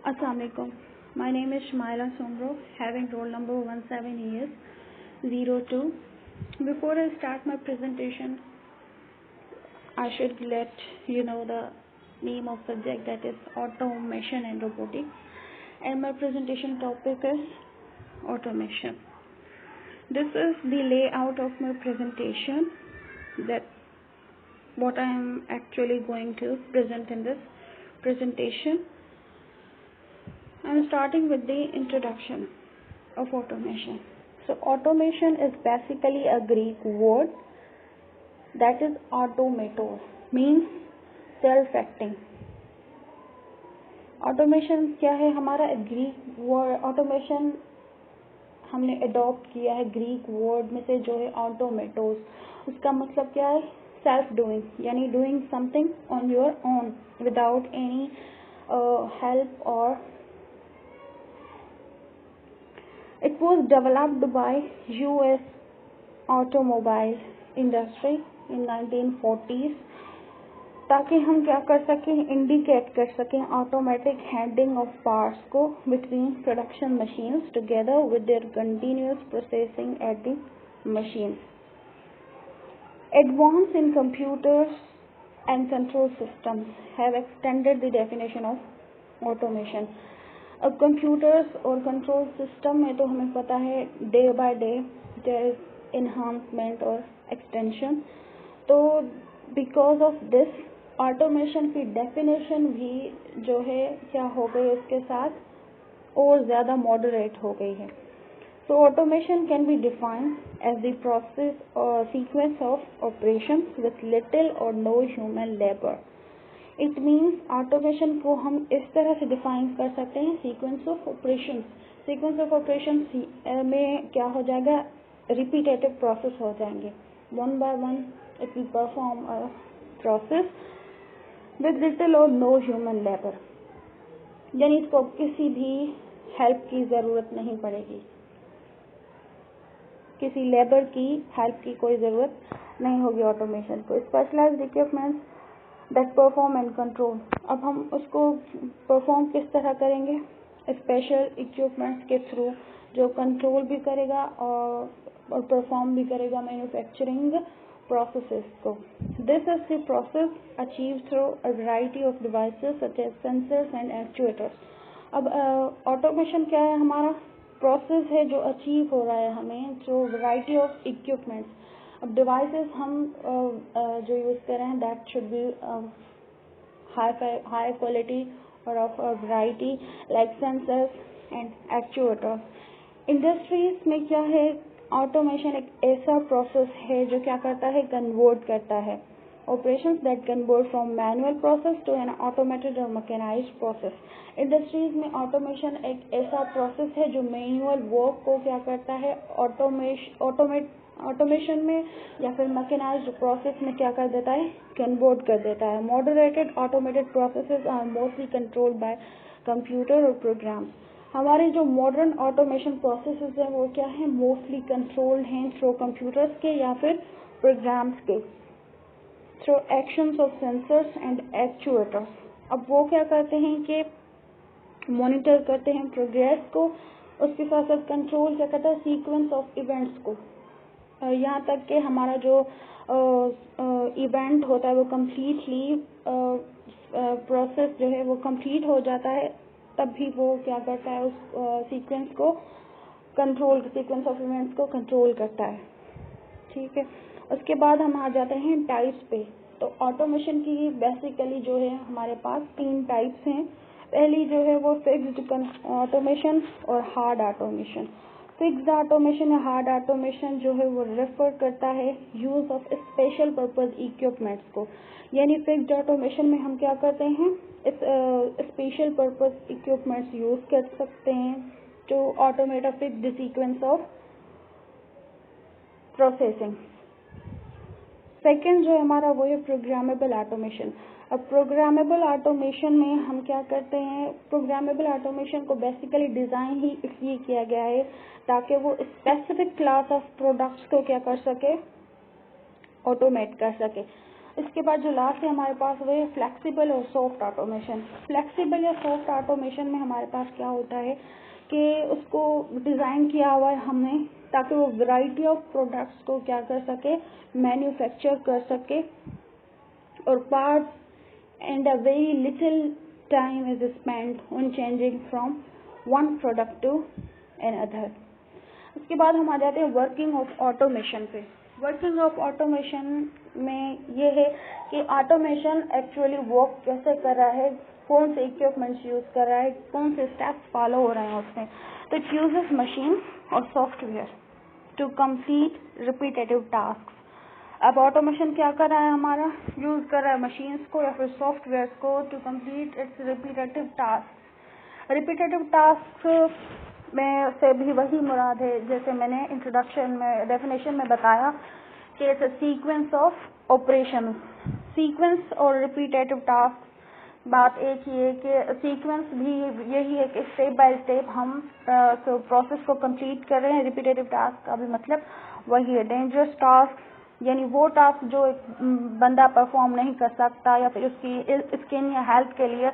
Assalamualaikum. My name is Shmaila Somro, having roll number 17ES02. Before I start my presentation, I should let you know the name of subject, that is automation and robotics, and my presentation topic is automation. This is the layout of my presentation, that what I am actually going to present in this presentation. I am starting with the introduction of automation. So automation is basically a Greek word that is automatos, means self-acting. Automation क्या है? हमारा Greek word automation हमने adopt किया है Greek word में से, जो है ऑटोमेटोस. उसका मतलब क्या है? सेल्फ डूइंग, यानी doing something on your own without any help. और it was developed by US automobile industry in 1940s, ताकि हम क्या कर सकें? इंडिकेट कर सकें ऑटोमेटिक हैंडलिंग ऑफ पार्ट्स को between production machines together with their continuous processing at the machine. Advance in computers and control systems have extended the definition of automation. अब computers और कंट्रोल सिस्टम में तो हमें पता है day by day there is enhancement और extension. तो because of this automation की डेफिनेशन भी जो है क्या हो गई, उसके साथ और ज़्यादा मॉडरेट हो गई है. So automation can be defined as the process or sequence of operations with little or no human labor. It means automation को हम इस तरह से डिफाइन कर सकते हैं, sequence of operations. Sequence of operations में क्या हो जाएगा? रिपीटेटिव प्रोसेस हो जाएंगे. One by one it will perform a process with little or no human labor. यानी इसको किसी भी हेल्प की ज़रूरत नहीं पड़ेगी, किसी लेबर की हेल्प की कोई ज़रूरत नहीं होगी ऑटोमेशन को. Specialized equipments that perform and control. अब हम उसको परफॉर्म किस तरह करेंगे? स्पेशल इक्विपमेंट्स के थ्रू, जो कंट्रोल भी करेगा और परफॉर्म भी करेगा मैन्युफैक्चरिंग प्रोसेसेस को. This is the process achieve through a variety of devices such as sensors and actuators. अब ऑटोमेशन क्या है? हमारा प्रोसेस है जो अचीव हो रहा है हमें थ्रू वैरायटी ऑफ इक्विपमेंट्स. अब डिवाइसेस हम जो यूज़ कर रहे हैं that should be high quality और of variety like sensors and actuators. Industries में क्या है? ऑटोमेशन एक ऐसा प्रोसेस है जो क्या करता है? कन्वर्ट करता है operations that convert from manual process to an automated or mechanized process. Industries में ऑटोमेशन एक ऐसा प्रोसेस है जो मैनुअल वर्क को क्या करता है? ऑटोमेशन में या फिर मैकेनाइज्ड प्रोसेस में क्या कर देता है? कन्वर्ट कर देता है. Moderated automated processes are mostly controlled by computer और प्रोग्राम्स. हमारे जो मॉडर्न ऑटोमेशन प्रोसेसेस हैं वो क्या है? मोस्टली कंट्रोल्ड हैं थ्रू कंप्यूटर्स के या फिर प्रोग्राम्स के, through actions of sensors and actuators. अब वो क्या करते हैं कि मॉनिटर करते हैं प्रोग्रेस को, उसके साथ साथ कंट्रोल क्या करता है? सीक्वेंस ऑफ इवेंट्स को. यहाँ तक कि हमारा जो इवेंट होता है वो कम्प्लीटली प्रोसेस जो है वो कंप्लीट हो जाता है, तब भी वो क्या करता है? उस सीक्वेंस को कंट्रोल, सीक्वेंस ऑफ इवेंट्स को कंट्रोल करता है. ठीक है. उसके बाद हम आ जाते हैं टाइप्स पे. तो ऑटोमेशन की बेसिकली जो है हमारे पास 3 टाइप्स हैं. पहली जो है वो फिक्स्ड ऑटोमेशन और हार्ड ऑटोमेशन. फिक्स्ड ऑटोमेशन या हार्ड ऑटोमेशन जो है वो रेफर करता है use of special purpose equipments को. यानी फिक्स्ड ऑटोमेशन में हम क्या करते हैं? स्पेशल पर्पस इक्विपमेंट्स यूज कर सकते हैं to automate a fixed sequence of processing. Second जो हमारा वो है प्रोग्रामेबल ऑटोमेशन. अब प्रोग्रामेबल ऑटोमेशन में हम क्या करते हैं? प्रोग्रामेबल ऑटोमेशन को बेसिकली डिज़ाइन ही इसलिए किया गया है ताकि वो स्पेसिफिक क्लास ऑफ प्रोडक्ट्स को क्या कर सके? ऑटोमेट कर सके. इसके बाद जो लास्ट है हमारे पास वो है फ्लेक्सिबल और सॉफ्ट ऑटोमेशन। फ्लेक्सिबल या सॉफ्ट ऑटोमेशन में हमारे पास क्या होता है कि उसको डिज़ाइन किया हुआ है हमने ताकि वो वैरायटी ऑफ प्रोडक्ट्स को क्या कर सके, मैन्युफैक्चर कर सके, और parts and a very little time is spend on changing from one product to another. उसके बाद हम आ जाते हैं वर्किंग ऑफ ऑटोमेशन पे। वर्किंग ऑफ ऑटोमेशन में ये है कि ऑटोमेशन एक्चुअली वर्क कैसे कर रहा है, कौन से इक्विपमेंट्स यूज कर रहा है, कौन से स्टेप्स फॉलो हो रहे हैं उसमें। तो इट यूजेस मशीन और software to complete repetitive task. अब ऑटोमेशन क्या कर रहा है हमारा, यूज कर रहा है मशीन्स को या फिर सॉफ्टवेयर को to complete its repetitive task. Repetitive task में से भी वही मुराद है जैसे मैंने इंट्रोडक्शन में डेफिनेशन में बताया कि it's a sequence of operation. Sequence और रिपीटेटिव टास्क बात एक ही है कि सीक्वेंस भी यही है कि स्टेप बाय स्टेप हम प्रोसेस को कंप्लीट कर रहे हैं। रिपीटेटिव टास्क का भी मतलब वही है। डेंजरस टास्क यानी वो टास्क जो एक बंदा परफॉर्म नहीं कर सकता या फिर उसकी स्किन या हेल्थ के लिए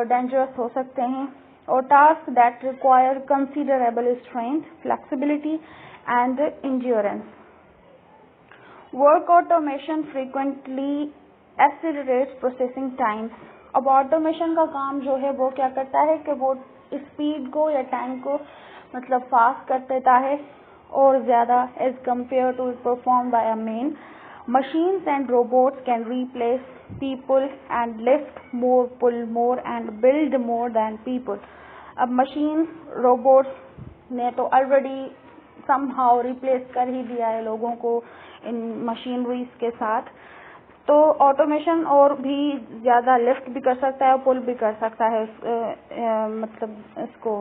डेंजरस हो सकते हैं, और task that require considerable strength, flexibility and endurance. Work automation frequently accelerates processing times. अब ऑटोमेशन का काम जो है वो क्या करता है कि वो स्पीड को या टाइम को मतलब फास्ट कर देता है और ज़्यादा as compare to perform by a man. Machines and robots can replace people and lift more, pull more and build more than people. अब मशीन रोबोट्स ने तो ऑलरेडी समहाउ रिप्लेस कर ही दिया है लोगों को इन मशीनरीज के साथ, तो ऑटोमेशन और भी ज़्यादा लिफ्ट भी कर सकता है और पुल भी कर सकता है मतलब इसको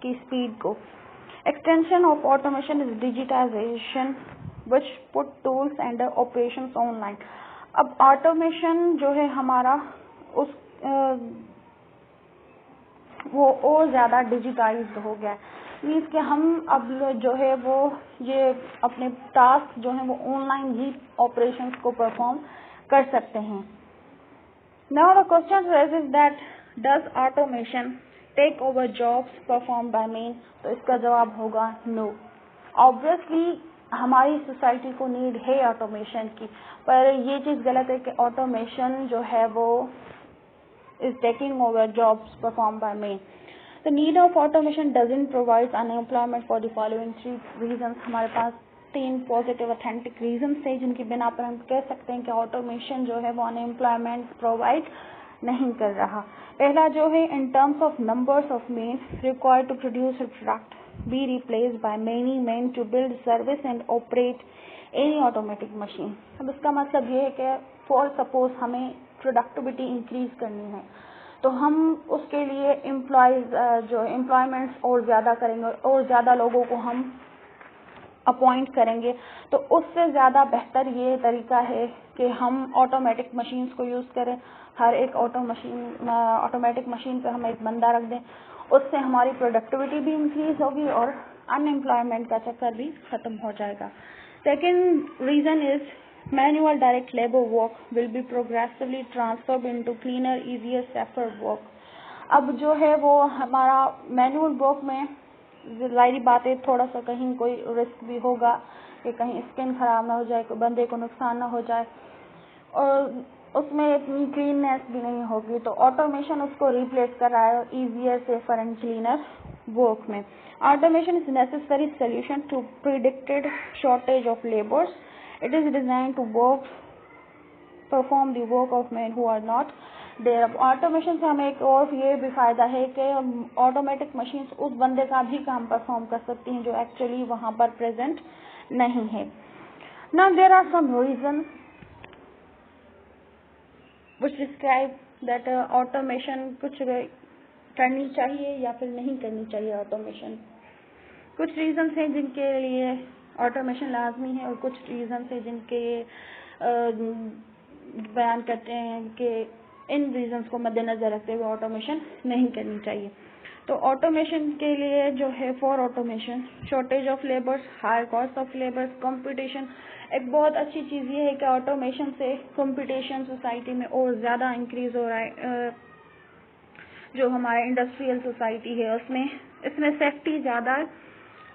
की स्पीड को। Extension of automation is digitization which put tools and operations online. अब ऑटोमेशन जो है हमारा उस वो और ज़्यादा डिजिटाइज्ड हो गया है। मीन्स कि हम अब जो है वो ये अपने टास्क जो है वो ऑनलाइन ही ऑपरेशंस को परफॉर्म कर सकते हैं। Now the question raises that does automation take over jobs perform by man. तो इसका जवाब होगा नो। ऑब्वियसली हमारी सोसाइटी को नीड है ऑटोमेशन की, पर ये चीज़ गलत है कि ऑटोमेशन जो है वो is taking over jobs performed by men. The need of automation doesn't provide unemployment for the following three reasons. हमारे पास 3 पॉजिटिव ऑथेंटिक रीजंस हैं जिनकी बिना पर हम कह सकते हैं कि ऑटोमेशन जो है वो अनएम्प्लॉयमेंट प्रोवाइड नहीं कर रहा। पहला जो है in terms of numbers of men required to produce a product be replaced by many men to build service and operate any automatic machine. अब इसका मतलब ये है कि फॉर सपोज हमें प्रोडक्टिविटी इंक्रीज करनी है तो हम उसके लिए जो एम्प्लॉयमेंट्स और ज़्यादा करेंगे और ज़्यादा लोगों को हम अपॉइंट करेंगे। तो उससे ज़्यादा बेहतर ये तरीका है कि हम ऑटोमेटिक मशीन्स को यूज़ करें। हर एक ऑटोमेटिक मशीन पे हम एक बंदा रख दें, उससे हमारी प्रोडक्टिविटी भी इंक्रीज होगी और अनएम्प्लॉयमेंट का चक्कर भी ख़त्म हो जाएगा। Second reason is manual direct labor work will be progressively transferred into cleaner, easier, safer work. अब जो है वो हमारा मैनुअल वर्क में जाहिर बात है थोड़ा सा कहीं कोई रिस्क भी होगा कि कहीं स्किन खराब ना हो जाए, कोई बंदे को नुकसान ना हो जाए और उसमें इतनी क्लीननेस भी नहीं होगी। तो ऑटोमेशन उसको रिप्लेस कर रहा है easier, safer and cleaner work में। Automation is necessary solution to predicted shortage of labours. It is designed to perform the work of men who are not there. Automation से हमें एक और ये भी फायदा है कि ऑटोमेटिक मशीन्स उस बंदे का भी काम परफॉर्म कर सकती हैं जो एक्चुअली वहाँ पर प्रेजेंट नहीं है। Now there are some reasons which describe that automation कुछ करनी चाहिए या फिर नहीं करनी चाहिए ऑटोमेशन। कुछ रीजंस हैं जिनके लिए ऑटोमेशन लाजमी है और कुछ रीजंस हैं जिनके बयान करते हैं कि इन रीजंस को मद्देनजर रखते हुए ऑटोमेशन नहीं करनी चाहिए। तो ऑटोमेशन के लिए जो है for automation shortage of labours, higher cost of labours, competition एक बहुत अच्छी चीज़ ये है कि ऑटोमेशन से कंपटीशन सोसाइटी में और ज़्यादा इंक्रीज हो रहा है। जो हमारा इंडस्ट्रियल सोसाइटी है इसमें सेफ्टी ज़्यादा है,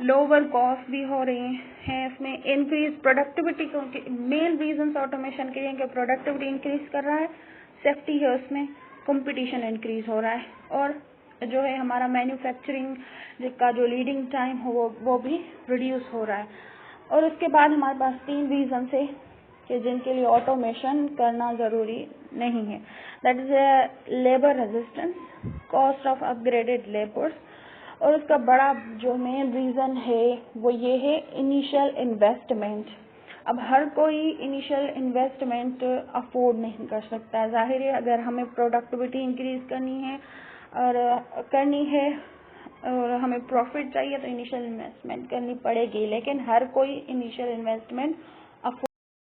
लोअर कॉस्ट भी हो रही हैं, इसमें इंक्रीज प्रोडक्टिविटी, क्योंकि मेन रीजंस ऑटोमेशन के लिए कि प्रोडक्टिविटी इंक्रीज कर रहा है, सेफ्टी है, उसमें कंपटीशन इंक्रीज हो रहा है, और जो है हमारा मैन्युफैक्चरिंग जिसका जो लीडिंग टाइम हो वो भी रिड्यूस हो रहा है। और उसके बाद हमारे पास 3 रीजन है कि जिनके लिए ऑटोमेशन करना ज़रूरी नहीं है। That is labour resistance, cost of upgraded labours, और उसका बड़ा जो मेन रीज़न है वो ये है इनिशियल इन्वेस्टमेंट। अब हर कोई इनिशियल इन्वेस्टमेंट अफोर्ड नहीं कर सकता। जाहिर है अगर हमें प्रोडक्टिविटी इंक्रीज करनी है और हमें प्रॉफिट चाहिए तो इनिशियल इन्वेस्टमेंट करनी पड़ेगी, लेकिन हर कोई इनिशियल इन्वेस्टमेंट